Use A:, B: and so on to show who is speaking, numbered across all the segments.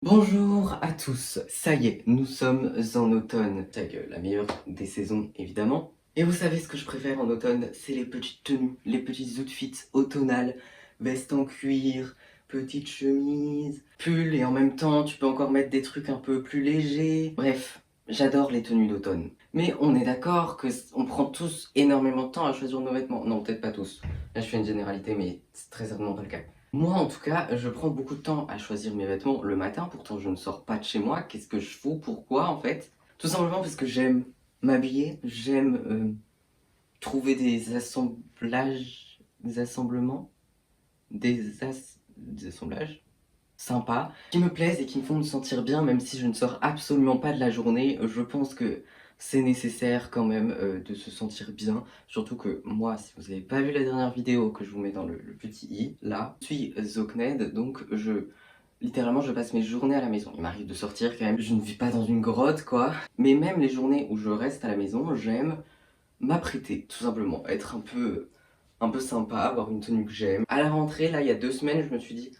A: Bonjour à tous, ça y est, nous sommes en automne, avec la meilleure des saisons évidemment. Et vous savez ce que je préfère en automne, c'est les petites tenues, les petits outfits automnales, veste en cuir, petite chemise, pull et en même temps tu peux encore mettre des trucs un peu plus légers. Bref, j'adore les tenues d'automne. Mais on est d'accord que on prend tous énormément de temps à choisir nos vêtements. Non, peut-être pas tous. Là je fais une généralité mais c'est très certainement pas le cas. Moi, en tout cas, je prends beaucoup de temps à choisir mes vêtements le matin, pourtant je ne sors pas de chez moi. Qu'est-ce que je fous? Pourquoi, en fait? Tout simplement parce que j'aime m'habiller, j'aime trouver des assemblages, des assemblements, des assemblages sympas, qui me plaisent et qui me font me sentir bien, même si je ne sors absolument pas de la journée. Je pense que c'est nécessaire quand même de se sentir bien, surtout que moi, si vous n'avez pas vu la dernière vidéo que je vous mets dans le petit i, là, je suis Zokned, donc littéralement je passe mes journées à la maison. Il m'arrive de sortir quand même, je ne vis pas dans une grotte quoi, mais même les journées où je reste à la maison, j'aime m'apprêter, tout simplement, être un peu sympa, avoir une tenue que j'aime. À la rentrée, là, il y a 2 semaines, je me suis dit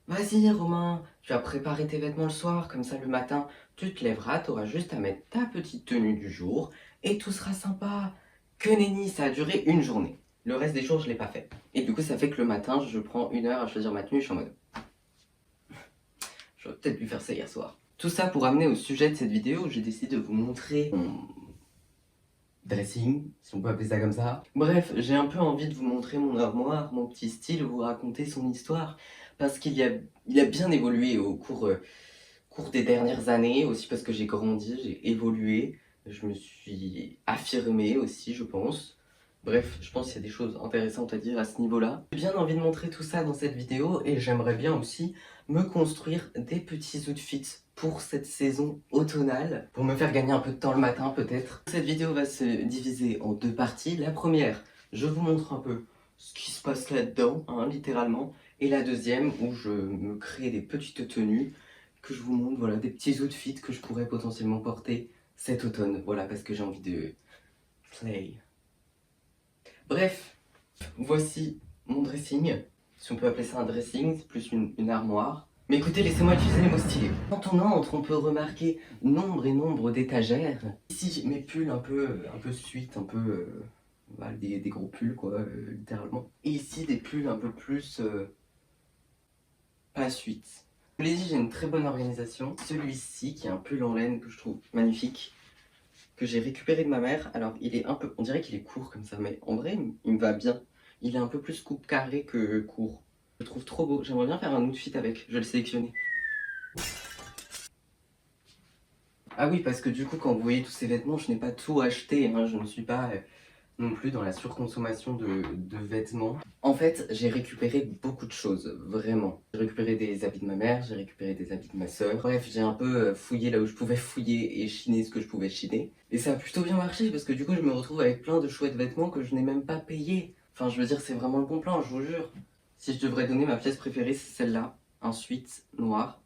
A: vas-y Romain, tu vas préparer tes vêtements le soir, comme ça le matin, tu te lèveras, tu auras juste à mettre ta petite tenue du jour et tout sera sympa. Que nenni, ça a duré une journée. Le reste des jours, je l'ai pas fait. Et du coup, ça fait que le matin, je prends 1 heure à choisir ma tenue, je suis en mode j'aurais peut-être dû faire ça hier soir. Tout ça pour amener au sujet de cette vidéo, j'ai décidé de vous montrer mon dressing, si on peut appeler ça comme ça. Bref, j'ai un peu envie de vous montrer mon armoire, mon petit style, vous raconter son histoire, parce il a bien évolué au cours des dernières années, aussi parce que j'ai grandi, j'ai évolué, je me suis affirmé aussi, je pense. Bref, je pense qu'il y a des choses intéressantes à dire à ce niveau-là. J'ai bien envie de montrer tout ça dans cette vidéo et j'aimerais bien aussi me construire des petits outfits pour cette saison automnale, pour me faire gagner un peu de temps le matin peut-être. Cette vidéo va se diviser en 2 parties. La première, je vous montre un peu ce qui se passe là-dedans, hein, littéralement. Et la deuxième, où je me crée des petites tenues que je vous montre, voilà, des petits outfits que je pourrais potentiellement porter cet automne. Voilà, parce que j'ai envie de play. Bref, voici mon dressing. Si on peut appeler ça un dressing, c'est plus une armoire. Mais écoutez, laissez-moi utiliser les mots stylés. Quand on entre, on peut remarquer nombre et nombre d'étagères. Ici, mes pulls un peu suite, un peu... voilà, des gros pulls, quoi, littéralement. Et ici, des pulls un peu plus... pas suite. Je vous l'ai dit, j'ai une très bonne organisation. Celui-ci, qui est un pull en laine que je trouve magnifique, que j'ai récupéré de ma mère. Alors, il est un peu... On dirait qu'il est court comme ça, mais en vrai, il me va bien. Il est un peu plus coupe carré que court. Je le trouve trop beau. J'aimerais bien faire un outfit avec. Je vais le sélectionner. Ah oui, parce que du coup, quand vous voyez tous ces vêtements, je n'ai pas tout acheté, hein. Je ne suis pas non plus dans la surconsommation de vêtements. En fait, j'ai récupéré beaucoup de choses, vraiment. J'ai récupéré des habits de ma mère, j'ai récupéré des habits de ma soeur. Bref, j'ai un peu fouillé là où je pouvais fouiller et chiner ce que je pouvais chiner. Et ça a plutôt bien marché parce que du coup, je me retrouve avec plein de chouettes vêtements que je n'ai même pas payés. Enfin, je veux dire, c'est vraiment le bon plan, je vous jure. Si je devrais donner ma pièce préférée, c'est celle-là. Un sweat noir,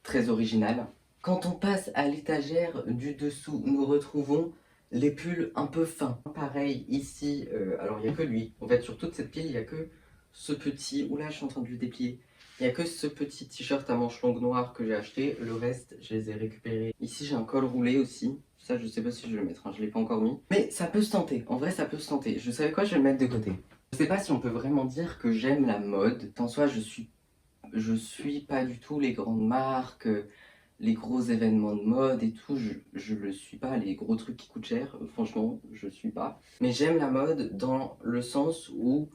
A: très original. Quand on passe à l'étagère du dessous, nous retrouvons les pulls un peu fins. Pareil ici, alors il n'y a que lui. En fait, sur toute cette pile, il n'y a que ce petit... Oula, je suis en train de le déplier. Il n'y a que ce petit t-shirt à manches longues noires que j'ai acheté. Le reste, je les ai récupérés. Ici, j'ai un col roulé aussi. Ça, je sais pas si je vais le mettre, hein, je l'ai pas encore mis. Mais ça peut se tenter. En vrai, ça peut se tenter. Je savais quoi, je vais le mettre de côté. Je sais pas si on peut vraiment dire que j'aime la mode. En soi, je suis pas du tout les grandes marques, les gros événements de mode et tout, je le suis pas, les gros trucs qui coûtent cher, franchement, je suis pas. Mais j'aime la mode dans le sens où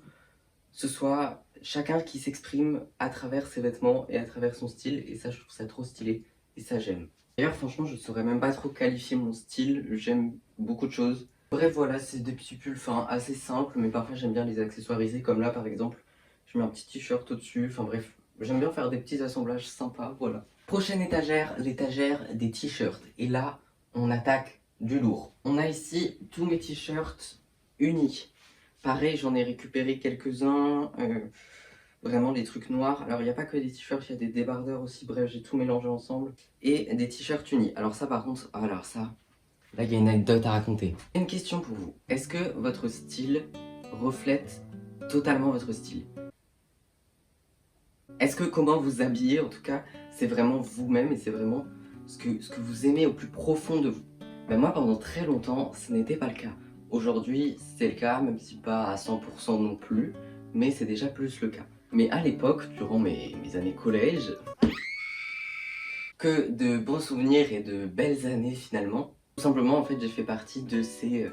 A: ce soit chacun qui s'exprime à travers ses vêtements et à travers son style, et ça, je trouve ça trop stylé, et ça, j'aime. D'ailleurs, franchement, je saurais même pas trop qualifier mon style, j'aime beaucoup de choses. Bref, voilà, c'est des petits pulls fins assez simples, mais parfois j'aime bien les accessoiriser, comme là, par exemple, je mets un petit t-shirt au-dessus, enfin bref, j'aime bien faire des petits assemblages sympas, voilà. Prochaine étagère, l'étagère des t-shirts. Et là, on attaque du lourd. On a ici tous mes t-shirts unis. Pareil, j'en ai récupéré quelques-uns, vraiment les trucs noirs. Alors, il n'y a pas que des t-shirts, il y a des débardeurs aussi. Bref, j'ai tout mélangé ensemble. Et des t-shirts unis. Alors ça, par contre, alors ça, là, il y a une anecdote à raconter. Une question pour vous. Est-ce que votre style reflète totalement votre style? Est-ce que comment vous habillez, en tout cas, c'est vraiment vous-même et c'est vraiment ce que vous aimez au plus profond de vous? Ben moi, pendant très longtemps, ce n'était pas le cas. Aujourd'hui, c'est le cas, même si pas à 100% non plus, mais c'est déjà plus le cas. Mais à l'époque, durant mes années collège, que de bons souvenirs et de belles années finalement. Tout simplement, en fait, j'ai fait partie de ces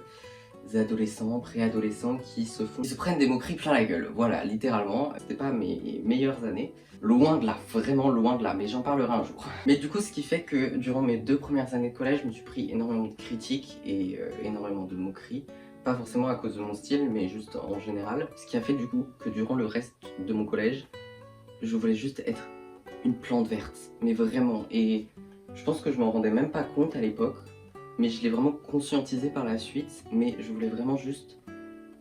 A: adolescents, préadolescents qui se prennent des moqueries plein la gueule. Voilà, littéralement, c'était pas mes meilleures années. Loin de là, vraiment loin de là, mais j'en parlerai un jour. Mais du coup, ce qui fait que durant mes 2 premières années de collège, je me suis pris énormément de critiques et énormément de moqueries. Pas forcément à cause de mon style, mais juste en général. Ce qui a fait du coup que durant le reste de mon collège, je voulais juste être une plante verte, mais vraiment. Et je pense que je m'en rendais même pas compte à l'époque, mais je l'ai vraiment conscientisé par la suite. Mais je voulais vraiment juste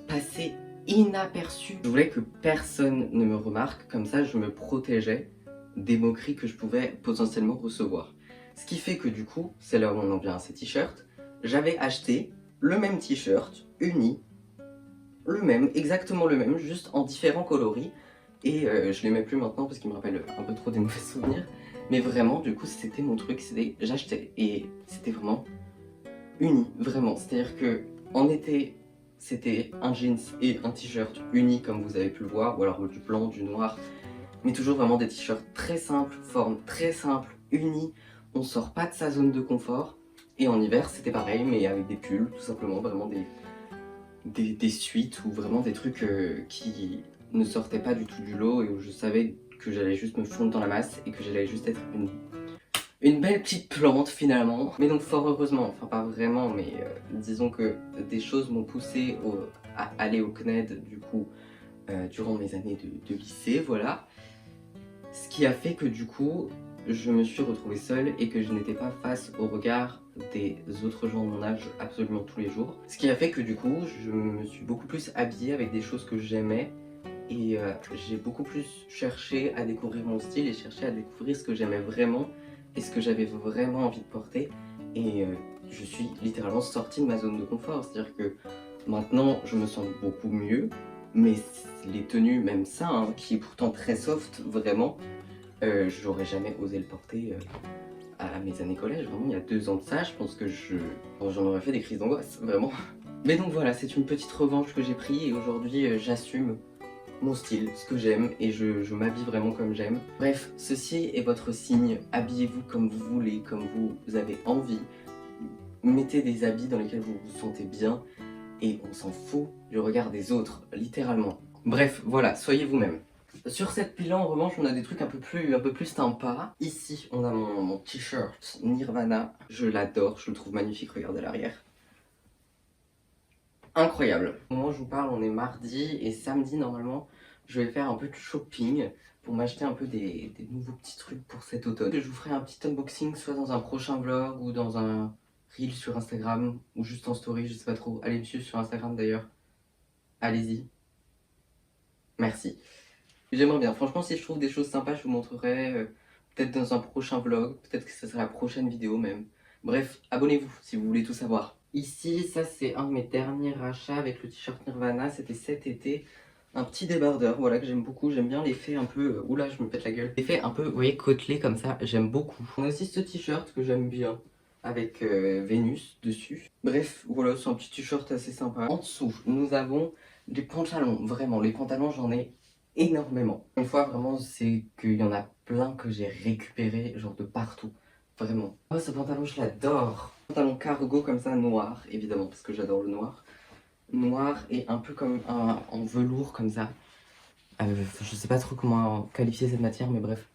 A: passer inaperçu. Je voulais que personne ne me remarque, comme ça je me protégeais des moqueries que je pouvais potentiellement recevoir. Ce qui fait que du coup, c'est là où on en vient à ces t-shirts, j'avais acheté le même t-shirt, uni, le même, exactement le même, juste en différents coloris. Et je les mets plus maintenant parce qu'ils me rappellent un peu trop des mauvais souvenirs. Mais vraiment, du coup, c'était mon truc, c'était j'achetais. Et c'était vraiment uni, vraiment. C'est-à-dire que en été, c'était un jeans et un t-shirt uni comme vous avez pu le voir, ou alors du blanc, du noir. Mais toujours vraiment des t-shirts très simples, forme très simple, unis. On sort pas de sa zone de confort. Et en hiver, c'était pareil, mais avec des pulls, tout simplement, vraiment des suites ou vraiment des trucs qui ne sortaient pas du tout du lot et où je savais que j'allais juste me fondre dans la masse et que j'allais juste être une belle petite plante finalement. Mais donc fort heureusement, enfin pas vraiment, mais disons que des choses m'ont poussé à aller au CNED du coup durant mes années de lycée, voilà. Ce qui a fait que du coup, je me suis retrouvée seule et que je n'étais pas face au regard des autres gens de mon âge absolument tous les jours. Ce qui a fait que du coup, je me suis beaucoup plus habillée avec des choses que j'aimais et j'ai beaucoup plus cherché à découvrir mon style et cherché à découvrir ce que j'aimais vraiment et ce que j'avais vraiment envie de porter. Et je suis littéralement sortie de ma zone de confort, c'est-à-dire que maintenant je me sens beaucoup mieux, mais les tenues, même ça, hein, qui est pourtant très soft, vraiment, j'aurais jamais osé le porter à mes années collège. Vraiment, il y a 2 ans de ça, je pense que j'en aurais fait des crises d'angoisse, vraiment. Mais donc voilà, c'est une petite revanche que j'ai pris et aujourd'hui j'assume mon style, ce que j'aime et je m'habille vraiment comme j'aime. Bref, ceci est votre signe, habillez-vous comme vous voulez, comme vous avez envie. Mettez des habits dans lesquels vous vous sentez bien et on s'en fout du regard des autres, littéralement. Bref, voilà, soyez vous-même. Sur cette pile-là, en revanche, on a des trucs un peu plus sympas. Ici, on a mon t-shirt Nirvana. Je l'adore, je le trouve magnifique, regardez à l'arrière. Incroyable. Au moment où je vous parle, on est mardi et samedi, normalement, je vais faire un peu de shopping pour m'acheter un peu des nouveaux petits trucs pour cet automne. Je vous ferai un petit unboxing, soit dans un prochain vlog ou dans un reel sur Instagram ou juste en story, je sais pas trop. Allez me suivre sur Instagram d'ailleurs. Allez-y. Merci. J'aimerais bien. Franchement, si je trouve des choses sympas, je vous montrerai peut-être dans un prochain vlog. Peut-être que ce sera la prochaine vidéo même. Bref, abonnez-vous si vous voulez tout savoir. Ici, ça c'est un de mes derniers achats avec le t-shirt Nirvana. C'était cet été. Un petit débardeur, voilà, que j'aime beaucoup. J'aime bien l'effet un peu... oula, je me pète la gueule. L'effet un peu, vous voyez, côtelé comme ça. J'aime beaucoup. On a aussi ce t-shirt que j'aime bien. Avec Vénus dessus. Bref, voilà, c'est un petit t-shirt assez sympa. En dessous, nous avons des pantalons. Vraiment, les pantalons, j'en ai énormément. Une fois, vraiment, c'est qu'il y en a plein que j'ai récupéré, genre de partout. Vraiment. Oh, ce pantalon, je l'adore. Pantalon cargo comme ça, noir, évidemment, parce que j'adore le noir. Noir et un peu comme en velours comme ça. Je sais pas trop comment qualifier cette matière, mais bref.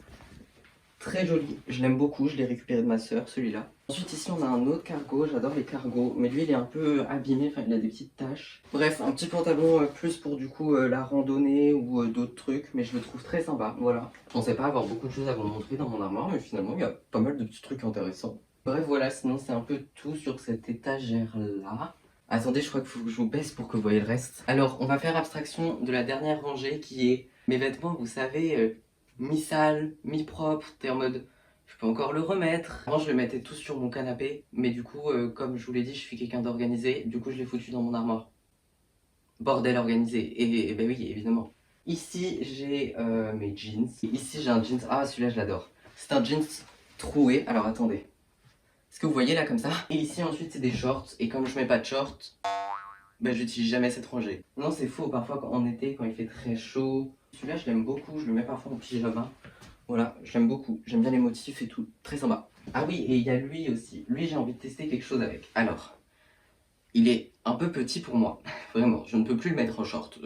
A: Très joli, je l'aime beaucoup, je l'ai récupéré de ma soeur, celui-là. Ensuite ici on a un autre cargo, j'adore les cargos, mais lui il est un peu abîmé, enfin il a des petites taches. Bref, un petit pantalon plus pour du coup la randonnée ou d'autres trucs, mais je le trouve très sympa, voilà. Je pensais pas avoir beaucoup de choses à vous montrer dans mon armoire, mais finalement il y a pas mal de petits trucs intéressants. Bref voilà, sinon c'est un peu tout sur cette étagère-là. Attendez, je crois qu'il faut que je vous baisse pour que vous voyez le reste. Alors on va faire abstraction de la dernière rangée qui est mes vêtements, vous savez... mi-sale, mi-propre, t'es en mode je peux encore le remettre. Avant je les mettais tous sur mon canapé, mais du coup comme je vous l'ai dit, je suis quelqu'un d'organisé, du coup je l'ai foutu dans mon armoire. Bordel organisé, et ben oui évidemment. Ici, j'ai mes jeans. Et ici, j'ai un jeans. Ah, celui-là, je l'adore. C'est un jeans troué. Alors, attendez. Est-ce que vous voyez là, comme ça? Et ici, ensuite, c'est des shorts. Et comme je mets pas de shorts, bah, j'utilise jamais cette rangée. Non, c'est faux. Parfois, en été, quand il fait très chaud. Celui-là, je l'aime beaucoup. Je le mets parfois en pyjama. Voilà, je l'aime beaucoup. J'aime bien les motifs et tout. Très sympa. Ah oui, et il y a lui aussi. Lui, j'ai envie de tester quelque chose avec. Alors, il est un peu petit pour moi. Vraiment, je ne peux plus le mettre en short.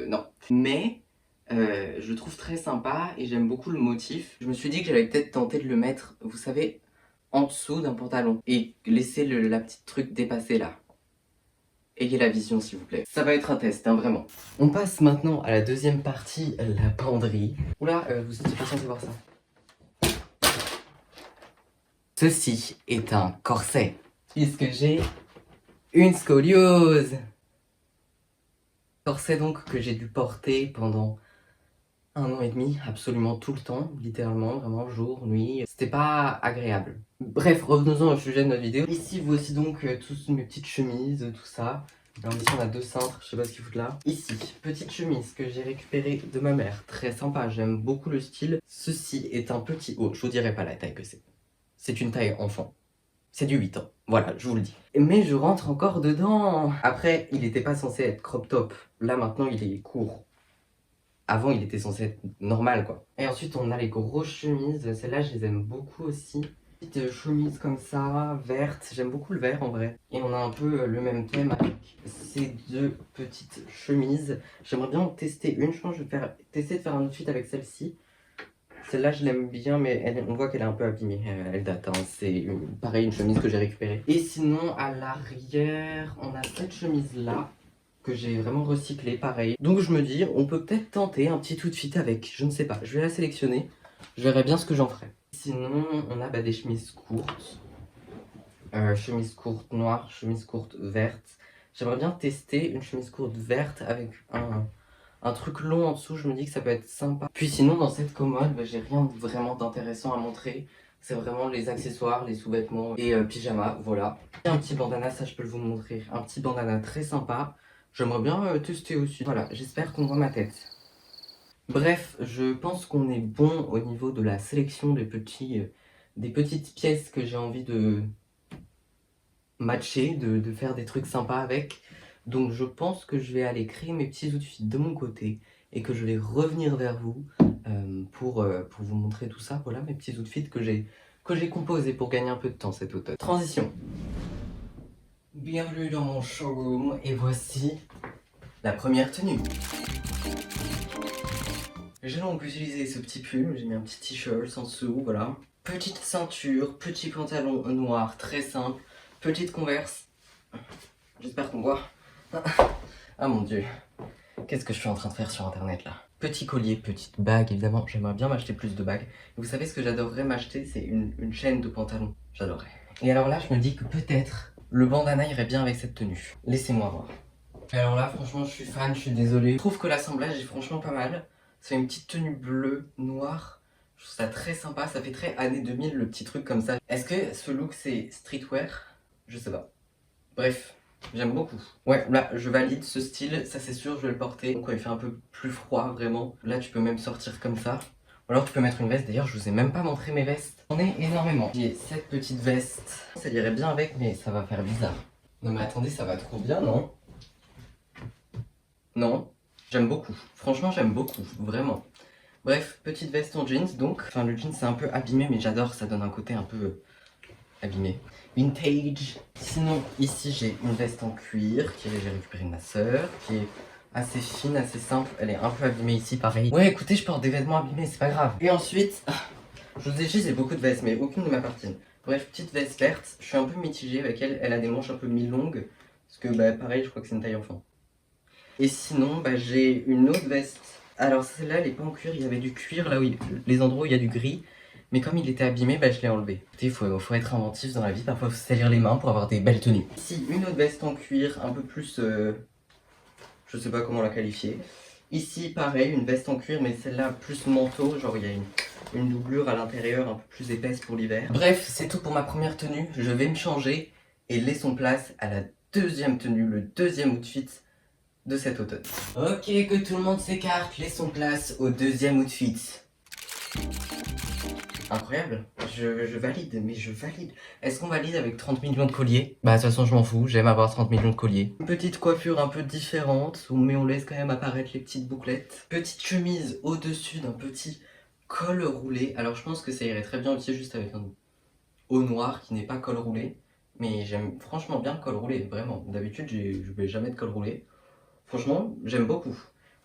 A: Non. Mais je le trouve très sympa et j'aime beaucoup le motif. Je me suis dit que j'allais peut-être tenter de le mettre, vous savez, en dessous d'un pantalon. Et laisser la petite truc dépasser là. Ayez la vision s'il vous plaît. Ça va être un test, hein, vraiment. On passe maintenant à la deuxième partie, la penderie. Oula, vous étiez pas censé voir ça. Ceci est un corset. Puisque j'ai une scoliose. Corset donc que j'ai dû porter pendant 1 an et demi, absolument tout le temps, littéralement, vraiment jour, nuit. C'était pas agréable. Bref, revenons-en au sujet de notre vidéo. Ici, voici donc toutes mes petites chemises, tout ça. Alors ici, on a 2 cintres, je sais pas ce qu'ils foutent là. Ici, petite chemise que j'ai récupérée de ma mère. Très sympa, j'aime beaucoup le style. Ceci est un petit haut, je vous dirai pas la taille que c'est. C'est une taille enfant. C'est du 8 ans, voilà, je vous le dis. Mais je rentre encore dedans. Après, il était pas censé être crop top. Là, maintenant, il est court. Avant, il était censé être normal, quoi. Et ensuite, on a les grosses chemises. Celles-là, je les aime beaucoup aussi. Petite chemise comme ça, verte. J'aime beaucoup le vert, en vrai. Et on a un peu le même thème avec ces 2 petites chemises. J'aimerais bien en tester une. Je pense que je vais tester de faire un outfit avec celle-ci. Celle-là, je l'aime bien, mais on voit qu'elle est un peu abîmée. Elle date, hein. C'est pareil, une chemise que j'ai récupérée. Et sinon, à l'arrière, on a cette chemise-là que j'ai vraiment recyclée, pareil. Donc je me dis, on peut peut-être tenter un petit outfit avec, je ne sais pas. Je vais la sélectionner, je verrai bien ce que j'en ferai. Sinon, on a des chemises courtes. Chemise courte noire, chemise courte verte. J'aimerais bien tester une chemise courte verte avec un truc long en dessous, je me dis que ça peut être sympa. Puis sinon, dans cette commode, j'ai rien vraiment d'intéressant à montrer. C'est vraiment les accessoires, les sous-vêtements et pyjama, voilà. Et un petit bandana, ça je peux vous montrer. Un petit bandana très sympa. J'aimerais bien tester aussi. Voilà, j'espère qu'on voit ma tête. Bref, je pense qu'on est bon au niveau de la sélection des petites pièces que j'ai envie de matcher, de faire des trucs sympas avec. Donc je pense que je vais aller créer mes petits outfits de mon côté et que je vais revenir vers vous pour vous montrer tout ça. Voilà mes petits outfits que j'ai composés pour gagner un peu de temps cet automne. Transition. Bienvenue dans mon showroom et voici la première tenue. J'ai donc utilisé ce petit pull, j'ai mis un petit t-shirt en dessous, voilà. Petite ceinture, petit pantalon noir très simple, petite converse. J'espère qu'on voit. Ah mon dieu, qu'est-ce que je suis en train de faire sur internet là? Petit collier, petite bague, évidemment, j'aimerais bien m'acheter plus de bagues. Vous savez ce que j'adorerais m'acheter, c'est une chaîne de pantalon. J'adorerais. Et alors là, je me dis que peut-être le bandana irait bien avec cette tenue. Laissez-moi voir. Alors là, franchement, je suis fan, je suis désolé. Je trouve que l'assemblage est franchement pas mal. C'est une petite tenue bleue, noire. Je trouve ça très sympa, ça fait très années 2000, le petit truc comme ça. Est-ce que ce look c'est streetwear? Je sais pas. Bref. J'aime beaucoup. Ouais, là, je valide ce style, ça c'est sûr, je vais le porter. Donc quand il fait un peu plus froid, vraiment, là tu peux même sortir comme ça. Ou alors tu peux mettre une veste, d'ailleurs je vous ai même pas montré mes vestes. J'en ai énormément. J'ai cette petite veste. Ça irait bien avec, mais ça va faire bizarre. Non mais attendez, ça va trop bien, non? Non, j'aime beaucoup. Franchement, j'aime beaucoup, vraiment. Bref, petite veste en jeans donc. Enfin, le jean c'est un peu abîmé, mais j'adore, ça donne un côté un peu abîmé. Vintage. Sinon, ici j'ai une veste en cuir que j'ai récupérée de ma soeur, qui est assez fine, assez simple. Elle est un peu abîmée ici, pareil. Ouais, écoutez, je porte des vêtements abîmés, c'est pas grave. Et ensuite, je vous ai dit, j'ai beaucoup de vestes, mais aucune ne m'appartient. Bref, petite veste verte. Je suis un peu mitigé avec elle. Elle a des manches un peu mi-longues. Parce que, pareil, je crois que c'est une taille enfant. Et sinon, j'ai une autre veste. Alors, celle-là, elle est pas en cuir. Il y avait du cuir là où les endroits où il y a du gris. Mais comme il était abîmé, je l'ai enlevé. Il faut être inventif dans la vie, parfois il faut se salir les mains pour avoir des belles tenues. Ici, une autre veste en cuir, un peu plus... je sais pas comment la qualifier. Ici, pareil, une veste en cuir, mais celle-là plus manteau, genre il y a une doublure à l'intérieur un peu plus épaisse pour l'hiver. Bref, c'est tout pour ma première tenue. Je vais me changer et laissons place à la deuxième tenue, le deuxième outfit de cet automne. Ok, que tout le monde s'écarte, laissons place au deuxième outfit. Incroyable, je valide, mais je valide. Est-ce qu'on valide avec 30 millions de colliers? Bah de toute façon je m'en fous, j'aime avoir 30 millions de colliers. Une petite coiffure un peu différente, mais on laisse quand même apparaître les petites bouclettes. Petite chemise au-dessus d'un petit col roulé. Alors je pense que ça irait très bien aussi juste avec un haut noir qui n'est pas col roulé. Mais j'aime franchement bien le col roulé, vraiment. D'habitude je vais jamais de col roulé. Franchement, j'aime beaucoup.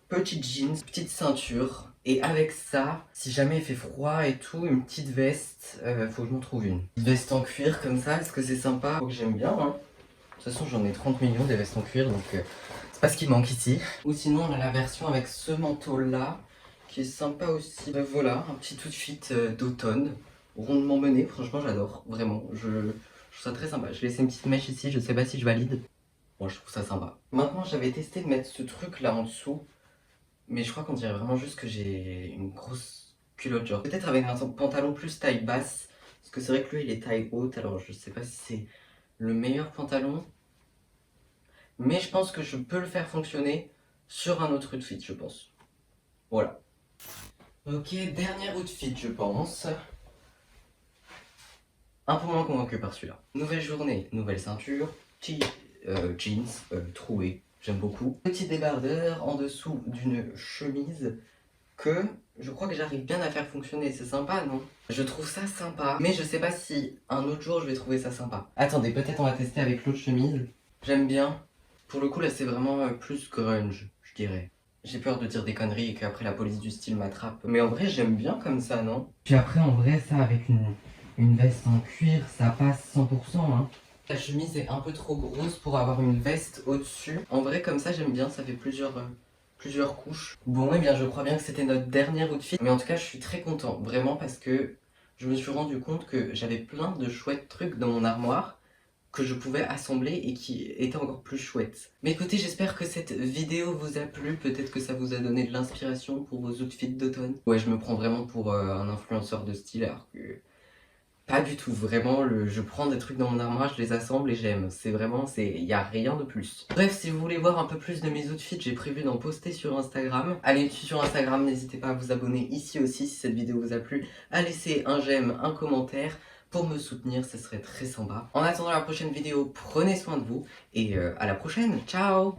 A: Petite jeans, petite ceinture. Et avec ça, si jamais il fait froid et tout, une petite veste, faut que je m'en trouve une. Une veste en cuir comme ça, est-ce que c'est sympa? Faut que j'aime bien, hein. De toute façon, j'en ai 30 millions des vestes en cuir, donc c'est pas ce qui manque ici. Ou sinon, on a la version avec ce manteau-là, qui est sympa aussi. Voilà, un petit outfit d'automne, rondement mené, franchement j'adore, vraiment. Je trouve ça très sympa. Je laisse une petite mèche ici, je sais pas si je valide. Moi, je trouve ça sympa. Maintenant, j'avais testé de mettre ce truc là en dessous, mais je crois qu'on dirait vraiment juste que j'ai une grosse culotte, genre. Peut-être avec un pantalon plus taille basse, parce que c'est vrai que lui, il est taille haute, alors je sais pas si c'est le meilleur pantalon. Mais je pense que je peux le faire fonctionner sur un autre outfit, je pense. Voilà. Ok, dernier outfit, je pense. Un peu moins convaincu par celui-là. Nouvelle journée, nouvelle ceinture, jeans troué, j'aime beaucoup. Petit débardeur en dessous d'une chemise que je crois que j'arrive bien à faire fonctionner. C'est sympa, non? Je trouve ça sympa, mais je sais pas si un autre jour je vais trouver ça sympa. Attendez, peut-être on va tester avec l'autre chemise. J'aime bien. Pour le coup, là, c'est vraiment plus grunge, je dirais. J'ai peur de dire des conneries et qu'après la police du style m'attrape. Mais en vrai, j'aime bien comme ça, non? Puis après, en vrai, ça avec une veste en cuir, ça passe 100%, hein. La chemise est un peu trop grosse pour avoir une veste au-dessus. En vrai, comme ça, j'aime bien, ça fait plusieurs couches. Bon, eh bien, je crois bien que c'était notre dernier outfit. Mais en tout cas, je suis très content, vraiment, parce que je me suis rendu compte que j'avais plein de chouettes trucs dans mon armoire que je pouvais assembler et qui étaient encore plus chouettes. Mais écoutez, j'espère que cette vidéo vous a plu. Peut-être que ça vous a donné de l'inspiration pour vos outfits d'automne. Ouais, je me prends vraiment pour un influenceur de style, alors que pas du tout, vraiment, je prends des trucs dans mon armoire, je les assemble et j'aime. C'est vraiment, il n'y a rien de plus. Bref, si vous voulez voir un peu plus de mes outfits, j'ai prévu d'en poster sur Instagram. Allez dessus sur Instagram, n'hésitez pas à vous abonner ici aussi si cette vidéo vous a plu, à laisser un j'aime, un commentaire. Pour me soutenir, ce serait très sympa. En attendant la prochaine vidéo, prenez soin de vous et à la prochaine, ciao!